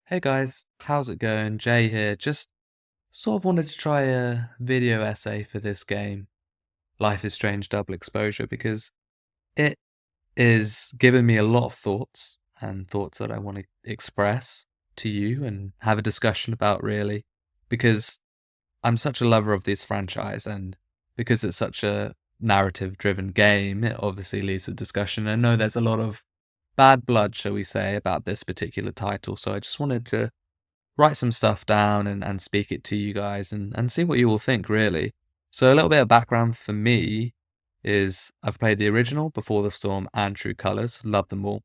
Hey guys, how's it going? Jay here. Just sort of wanted to try a video essay for this game, Life is Strange Double Exposure, because it is giving me a lot of thoughts and thoughts that I want to express to you and have a discussion about, really, because I'm such a lover of this franchise and because it's such a narrative driven game, it obviously leads to discussion. I know there's a lot of bad blood, shall we say, about this particular title, so I just wanted to write some stuff down and speak it to you guys and see what you all think, really. So, a little bit of background for me is I've played the original, Before the Storm, and True Colors. Love them all.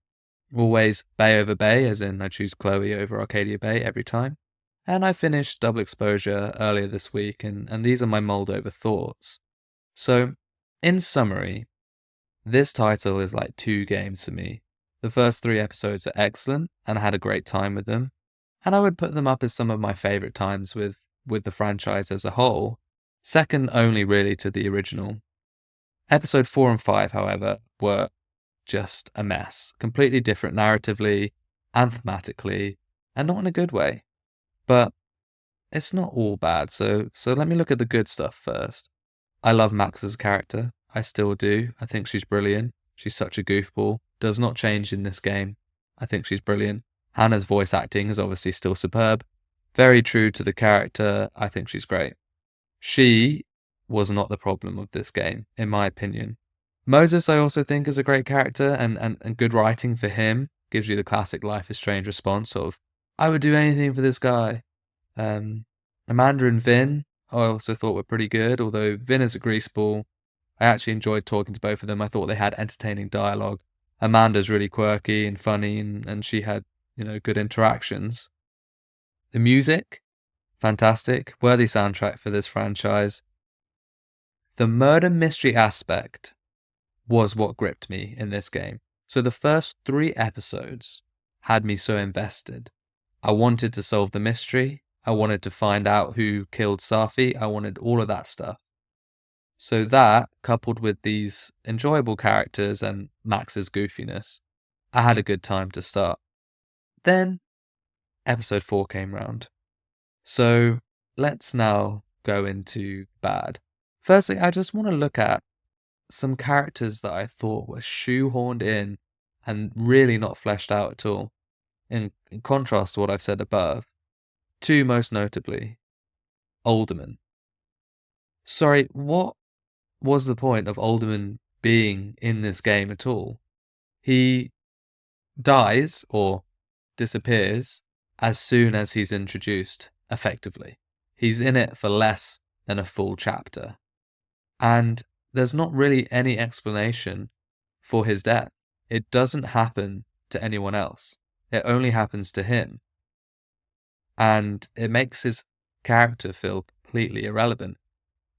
Always Bay over Bay, as in I choose Chloe over Arcadia Bay every time. And I finished Double Exposure earlier this week, and these are my mulled over thoughts. So, in summary, this title is like two games for me. The first three episodes are excellent, and I had a great time with them, and I would put them up as some of my favourite times with the franchise as a whole, second only really to the original. Episode 4 and 5, however, were just a mess. Completely different narratively and thematically, and not in a good way. But it's not all bad, so let me look at the good stuff first. I love Max as a character. I still do. I think she's brilliant. She's such a goofball. Does not change in this game. I think she's brilliant. Hannah's voice acting is obviously still superb. Very true to the character. I think she's great. She was not the problem of this game, in my opinion. Moses, I also think, is a great character, and good writing for him gives you the classic Life is Strange response of, I would do anything for this guy. Amanda and Vin, I also thought were pretty good, although Vin is a greaseball. I actually enjoyed talking to both of them. I thought they had entertaining dialogue. Amanda's really quirky and funny, and she had, good interactions. The music, fantastic. Worthy soundtrack for this franchise. The murder mystery aspect was what gripped me in this game. So the first 3 episodes had me so invested. I wanted to solve the mystery. I wanted to find out who killed Safi. I wanted all of that stuff. So that, coupled with these enjoyable characters and Max's goofiness, I had a good time to start. Then, episode 4 came round. So, let's now go into bad. Firstly, I just want to look at some characters that I thought were shoehorned in and really not fleshed out at all, in contrast to what I've said above. 2 most notably, Alderman. Sorry, what was the point of Alderman being in this game at all? He dies or disappears as soon as he's introduced, effectively. He's in it for less than a full chapter. And there's not really any explanation for his death. It doesn't happen to anyone else. It only happens to him. And it makes his character feel completely irrelevant.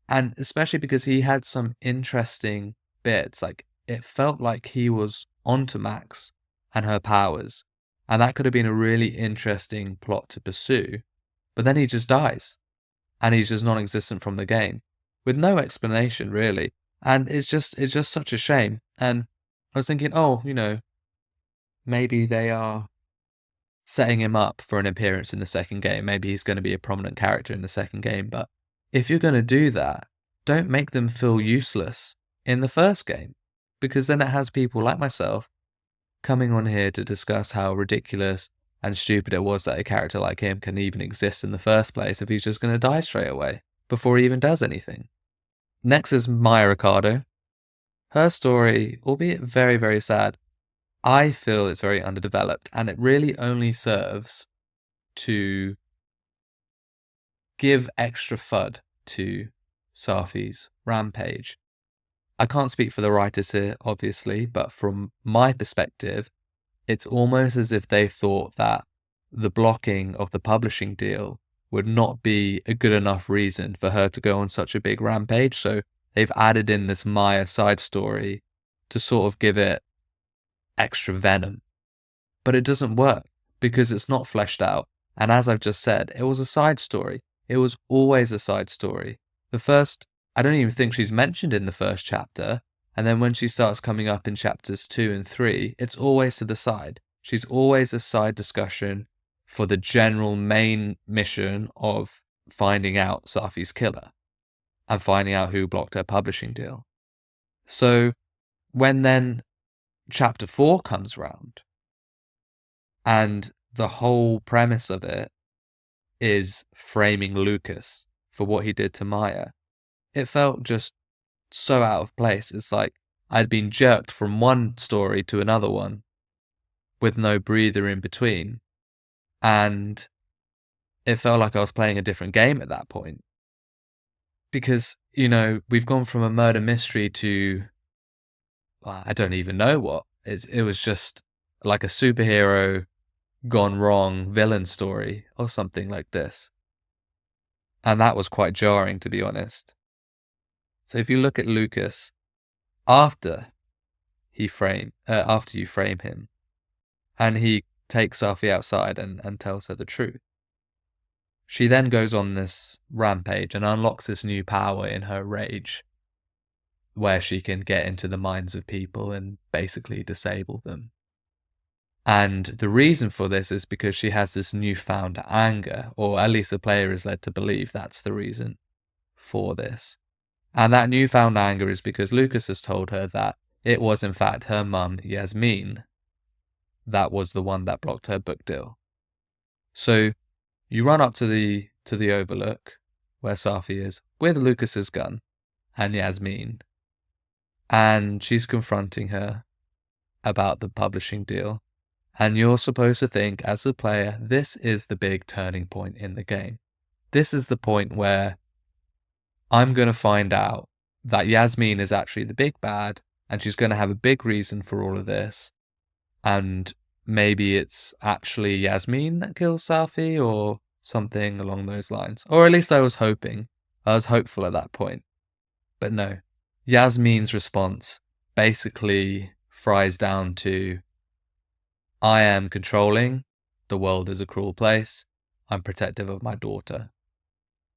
And especially because he had some interesting bits. Like, it felt like he was onto Max and her powers. And that could have been a really interesting plot to pursue. But then he just dies. And he's just non-existent from the game. With no explanation, really. And it's just such a shame. And I was thinking, maybe they are setting him up for an appearance in the second game. Maybe he's going to be a prominent character in the second game. But if you're going to do that, don't make them feel useless in the first game. Because then it has people like myself coming on here to discuss how ridiculous and stupid it was that a character like him can even exist in the first place if he's just going to die straight away before he even does anything. Next is Maya Ricardo. Her story, albeit very, very sad, I feel it's very underdeveloped, and it really only serves to give extra FUD to Safi's rampage. I can't speak for the writers here, obviously, but from my perspective, it's almost as if they thought that the blocking of the publishing deal would not be a good enough reason for her to go on such a big rampage, so they've added in this Maya side story to sort of give it extra venom. But it doesn't work, because it's not fleshed out, and as I've just said, it was a side story. It was always a side story. I don't even think she's mentioned in the first chapter, and then when she starts coming up in chapters 2 and 3, it's always to the side. She's always a side discussion for the general main mission of finding out Safi's killer and finding out who blocked her publishing deal. So when then chapter 4 comes round, and the whole premise of it is framing Lucas for what he did to Maya, it felt just so out of place. It's like I'd been jerked from one story to another one with no breather in between. And it felt like I was playing a different game at that point. Because, we've gone from a murder mystery to, well, I don't even know what. It was just like a superhero gone wrong villain story or something like this. And that was quite jarring, to be honest. So if you look at Lucas, after you frame him, and he takes Safi outside and tells her the truth, she then goes on this rampage and unlocks this new power in her rage, where she can get into the minds of people and basically disable them. And the reason for this is because she has this newfound anger, or at least the player is led to believe that's the reason for this. And that newfound anger is because Lucas has told her that it was in fact her mum, Yasmin, that was the one that blocked her book deal. So you run up to the overlook where Safi is with Lucas's gun and Yasmin, and she's confronting her about the publishing deal. And you're supposed to think, as a player, this is the big turning point in the game. This is the point where I'm going to find out that Yasmin is actually the big bad, and she's going to have a big reason for all of this. And maybe it's actually Yasmin that kills Safi, or something along those lines. Or at least I was hoping. I was hopeful at that point. But no. Yasmin's response basically fries down to, I am controlling, the world is a cruel place, I'm protective of my daughter.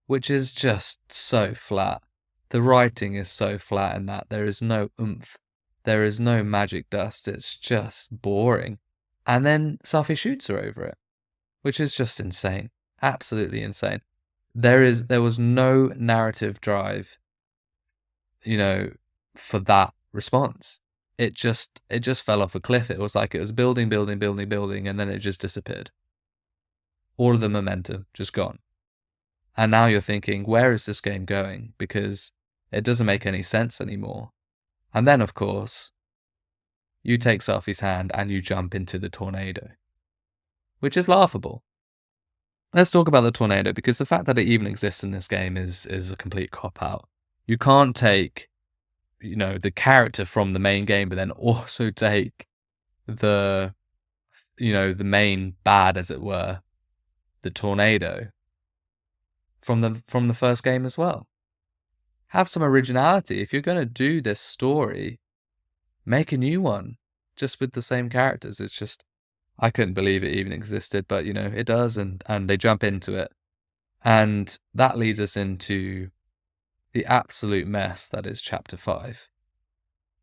Which is just so flat. The writing is so flat in that there is no oomph. There is no magic dust, it's just boring. And then Safi shoots her over it, which is just insane. Absolutely insane. There was no narrative drive, for that response. It just fell off a cliff. It was like it was building, and then it just disappeared. All of the momentum just gone. And now you're thinking, where is this game going? Because it doesn't make any sense anymore. And then, of course, you take Safi's hand and you jump into the tornado, which is laughable. Let's talk about the tornado, because the fact that it even exists in this game is a complete cop-out. You can't take the character from the main game, but then also take the main bad, as it were, the tornado from the first game as well. Have some originality. If you're going to do this story, make a new one just with the same characters. It's just, I couldn't believe it even existed, but it does, and they jump into it. And that leads us into the absolute mess that is Chapter 5.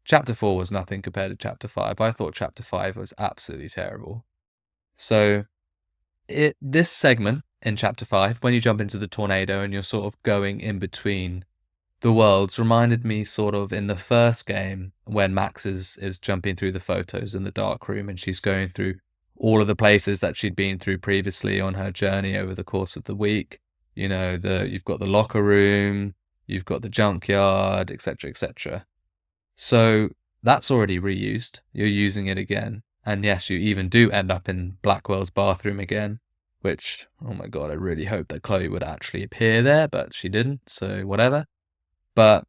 Chapter 4 was nothing compared to Chapter 5. I thought Chapter 5 was absolutely terrible. So, this segment in Chapter 5, when you jump into the tornado and you're sort of going in between the worlds, reminded me sort of in the first game when Max is jumping through the photos in the dark room and she's going through all of the places that she'd been through previously on her journey over the course of the week. You've got the locker room, you've got the junkyard, etc., etc. So that's already reused. You're using it again. And yes, you even do end up in Blackwell's bathroom again, which, oh my god, I really hope that Chloe would actually appear there, but she didn't, so whatever. But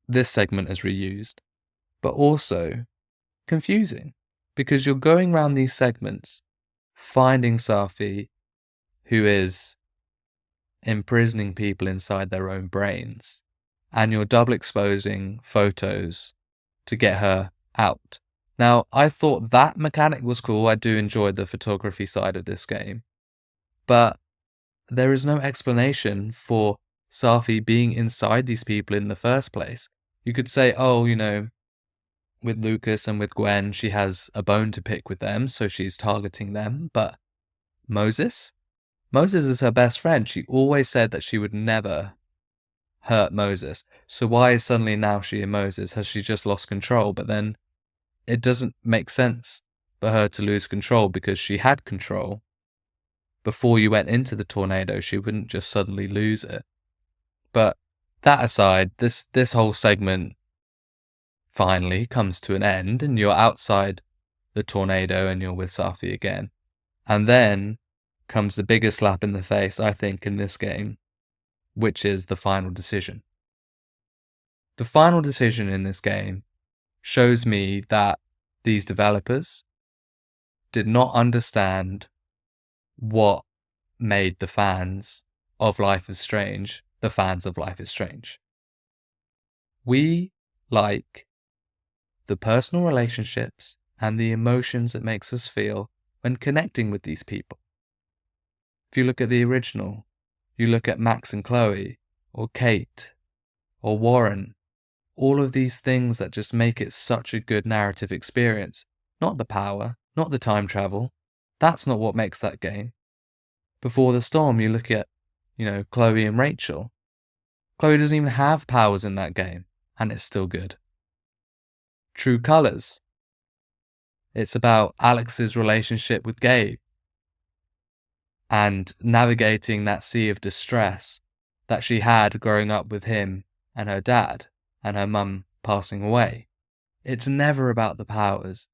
this segment is reused, but also confusing, because you're going around these segments, finding Safi, who is imprisoning people inside their own brains, and you're double exposing photos to get her out. Now, I thought that mechanic was cool. I do enjoy the photography side of this game, but there is no explanation for Safi being inside these people in the first place. You could say, with Lucas and with Gwen, she has a bone to pick with them, so she's targeting them, but Moses? Moses is her best friend. She always said that she would never hurt Moses. So why is suddenly now she and Moses? Has she just lost control? But then it doesn't make sense for her to lose control because she had control. Before you went into the tornado, she wouldn't just suddenly lose it. But that aside, this whole segment finally comes to an end and you're outside the tornado and you're with Safi again. And then comes the biggest slap in the face, I think, in this game, which is the final decision. The final decision in this game shows me that these developers did not understand what made the fans of Life is Strange the fans of Life is Strange. We like the personal relationships and the emotions it makes us feel when connecting with these people. If you look at the original, you look at Max and Chloe, or Kate, or Warren, all of these things that just make it such a good narrative experience. Not the power, not the time travel. That's not what makes that game. Before the Storm, you look at, Chloe and Rachel. Chloe doesn't even have powers in that game, and it's still good. True Colors. It's about Alex's relationship with Gabe and navigating that sea of distress that she had growing up with him and her dad and her mum passing away. It's never about the powers.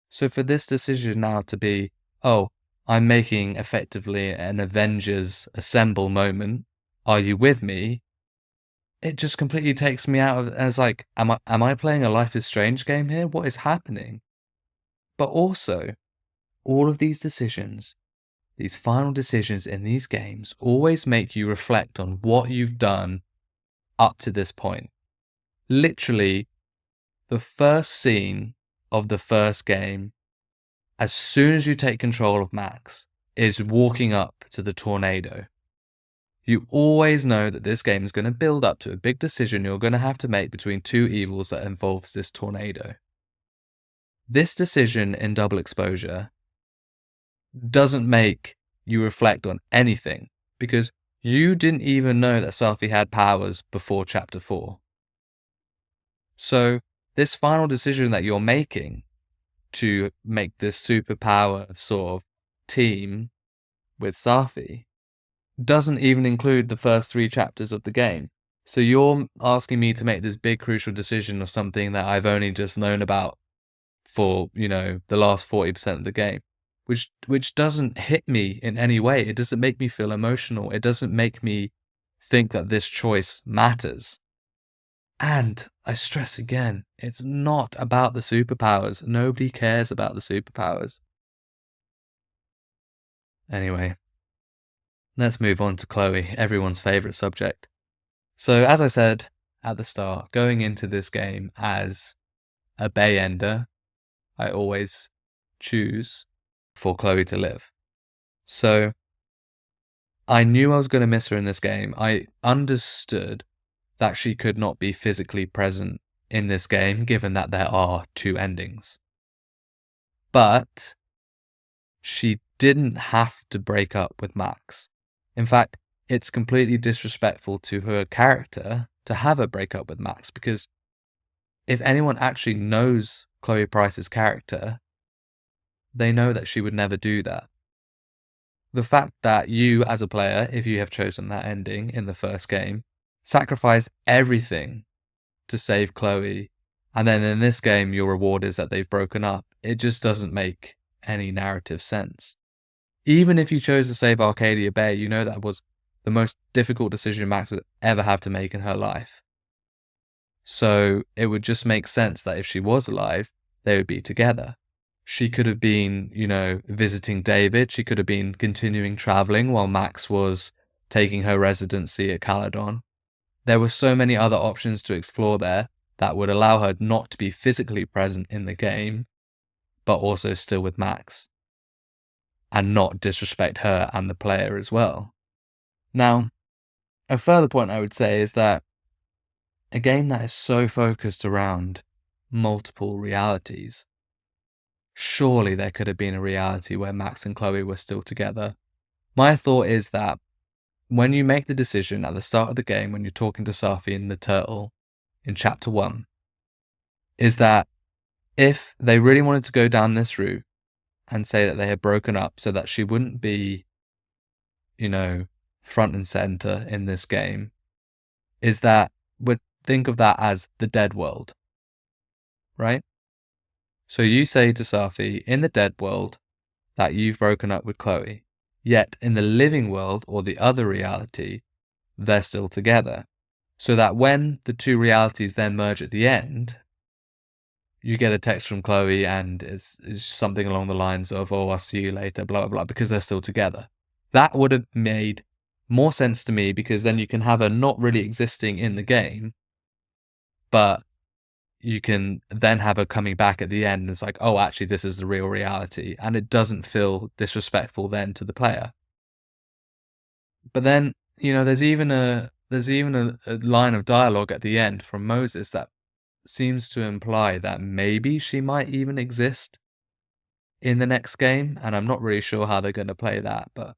So for this decision now to be, I'm making effectively an Avengers Assemble moment, are you with me? It just completely takes me out of it as like, am I playing a Life is Strange game here? What is happening? But also, all of these decisions, these final decisions in these games always make you reflect on what you've done up to this point. Literally, the first scene of the first game, as soon as you take control of Max, is walking up to the tornado. You always know that this game is going to build up to a big decision you're going to have to make between two evils that involves this tornado. This decision in Double Exposure doesn't make you reflect on anything because you didn't even know that Safi had powers before Chapter 4. So this final decision that you're making to make this superpower sort of team with Safi doesn't even include the first 3 chapters of the game. So you're asking me to make this big crucial decision of something that I've only just known about for, the last 40% of the game, which doesn't hit me in any way. It doesn't make me feel emotional. It doesn't make me think that this choice matters. And I stress again, it's not about the superpowers. Nobody cares about the superpowers. Anyway, let's move on to Chloe, everyone's favourite subject. So as I said at the start, going into this game as a bay ender, I always choose for Chloe to live. So I knew I was going to miss her in this game. I understood that she could not be physically present in this game, given that there are 2 endings. But she didn't have to break up with Max. In fact, it's completely disrespectful to her character to have her break up with Max, because if anyone actually knows Chloe Price's character, they know that she would never do that. The fact that you, as a player, if you have chosen that ending in the first game, sacrificed everything to save Chloe, and then in this game your reward is that they've broken up, it just doesn't make any narrative sense. Even if you chose to save Arcadia Bay, you know that was the most difficult decision Max would ever have to make in her life. So it would just make sense that if she was alive, they would be together. She could have been, visiting David. She could have been continuing traveling while Max was taking her residency at Caledon. There were so many other options to explore there that would allow her not to be physically present in the game, but also still with Max, and not disrespect her and the player as well. Now, a further point I would say is that a game that is so focused around multiple realities, surely there could have been a reality where Max and Chloe were still together My thought is that when you make the decision at the start of the game, when you're talking to Safi and the turtle in chapter 1, is that if they really wanted to go down this route and say that they had broken up so that she wouldn't be, front and center in this game, is that would think of that as the dead world, right? So you say to Safi in the dead world that you've broken up with Chloe, yet in the living world or the other reality, they're still together. So that when the two realities then merge at the end, you get a text from Chloe and it's something along the lines of, "Oh, I'll see you later," blah, blah, blah, because they're still together. That would have made more sense to me, because then you can have her not really existing in the game, but you can then have her coming back at the end and it's like, oh, actually, this is the real reality. And it doesn't feel disrespectful then to the player. But then, there's even a line of dialogue at the end from Moses that seems to imply that maybe she might even exist in the next game, and I'm not really sure how they're going to play that, but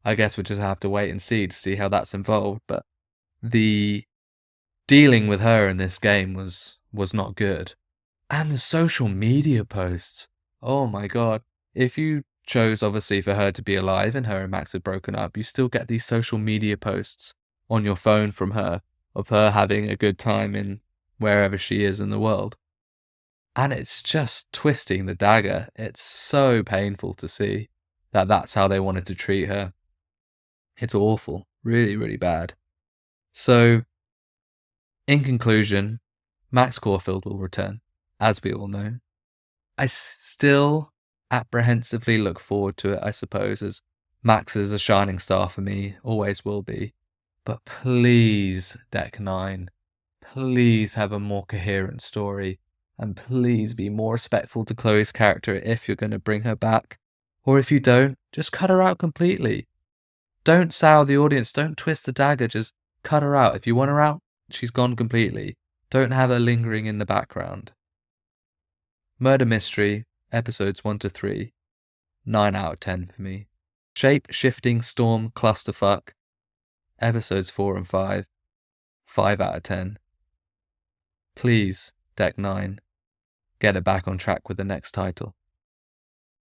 I guess we'll just have to wait and see to see how that's involved. But the dealing with her in this game was not good. And the social media posts. Oh my god. If you chose, obviously, for her to be alive and her and Max had broken up, you still get these social media posts on your phone from her of her having a good time in wherever she is in the world. And it's just twisting the dagger. It's so painful to see that that's how they wanted to treat her. It's awful. Really, really bad. So, in conclusion, Max Caulfield will return, as we all know. I still apprehensively look forward to it, I suppose, as Max is a shining star for me, always will be. But please, Deck 9, please have a more coherent story, and please be more respectful to Chloe's character if you're going to bring her back. Or if you don't, just cut her out completely. Don't sour the audience, don't twist the dagger, just cut her out. If you want her out, she's gone completely. Don't have her lingering in the background. Murder Mystery, episodes 1 to 3, 9 out of 10 for me. Shape-Shifting Storm Clusterfuck, episodes 4 and 5, 5 out of 10. Please, Deck 9, get it back on track with the next title.